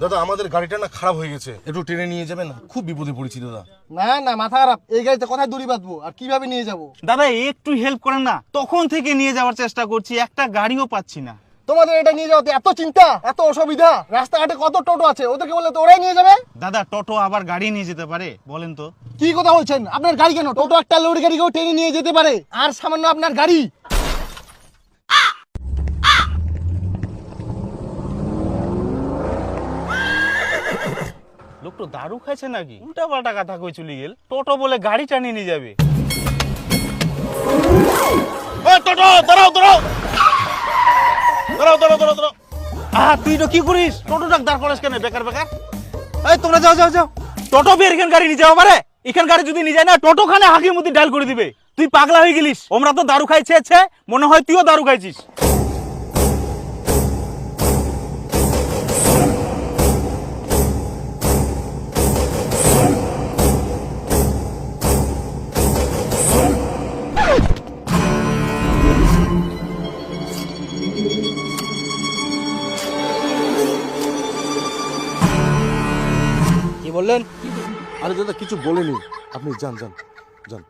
দাদা আমাদের গাড়িটা না খারাপ হয়ে গেছে, একটু ট্রেনে নিয়ে যাবেন না, খুব বিপদে পড়েছি দাদা। না না মাথা খারাপ, এই গাড়িতে কোথায় দড়ি বাঁধবো আর কিভাবে নিয়ে যাব? দাদা একটু হেল্প করেন না, তখন থেকে নিয়ে যাওয়ার চেষ্টা করছি, একটা গাড়িও পাচ্ছি না। তোমাদের এটা নিয়ে যাওয়াতে এত চিন্তা, এত অসুবিধা? রাস্তাঘাটে কত টোটো আছে, ওদেরকে বললে তো ওরাই নিয়ে যাবে। দাদা টোটো আবার গাড়ি নিয়ে যেতে পারে, বলেন তো? কি কথা বলছেন? আপনার গাড়ি কেন? টোটো একটা লোড গাড়িকেও টেনে নিয়ে যেতে পারে, আর সামান্য আপনার গাড়ি। লোক তো দারু খাইছে নাকি? উল্টা পাল্টা কথা কই চলে গেল। টোটো বলে গাড়ি টানিয়ে নিয়ে যাবে। টোটো দাঁড়াও দাঁড়াও দাঁড়াও দাঁড়াও দাঁড়াও দাঁড়াও। তুই তো কি করিস? টোটো ডাক দাঁড় করিস কেন বেকার বেকার? এই তোমরা যাও যাও যাও, টোটো বের এখান গাড়ি নিয়ে যাও পারে। এখান গাড়ি যদি নিয়ে যায় না, টোটো খানে হাঁকি মুতি ডাল করে দিবে। তুই পাগলা হয়ে গেলিস। আমরা তো দারু খাইছে, মনে হয় তুইও দারু খাইছিস। কি বললেন? আরে দাদা কিছু বলেনি, আপনি যান যান যান।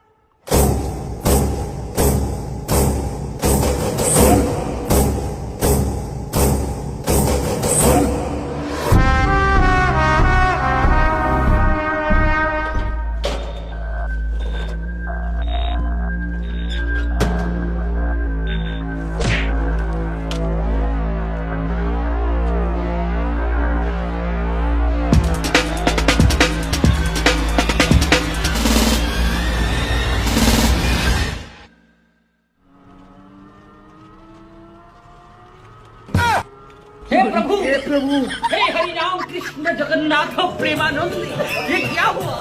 हे प्रभु हे हरि राम कृष्ण जगन्नाथ प्रेमानंद, ये क्या हुआ?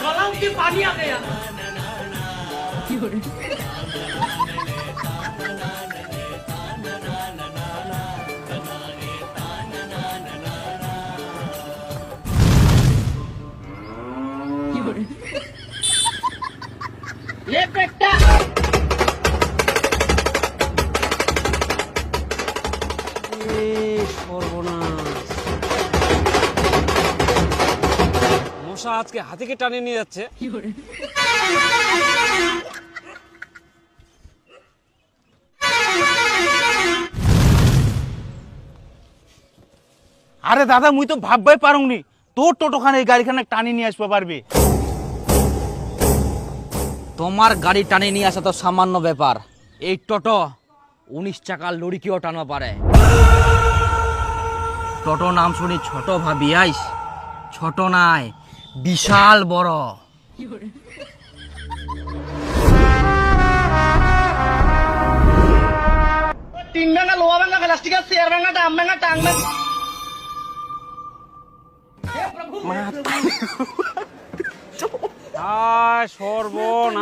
गलाव में पानी आ गया। ये बेटा মশা আজকে হাতিকে টানে নিয়ে যাচ্ছে। আরে দাদা মুই তো ভাববাই পারুংনি তোর টোটোখানে এই গাড়িখানে টানি নিয়ে আসবা পারবে। তোমার গাড়ি টানে নিয়ে আসা তো সামান্য ব্যাপার, এই টোটো 19 চাকার লরিকেও টানা পারে। টোটো নাম শুনি ছোট ভাবি আইস, ছোট নাই বিশাল বড়। টিন ভাঙা, লোহা ভাঙা, প্লাস্টিক আর চেয়ার ভাঙা, ডাম ভাঙা, টাং ভাঙা। हे प्रभु সর্বনাশ।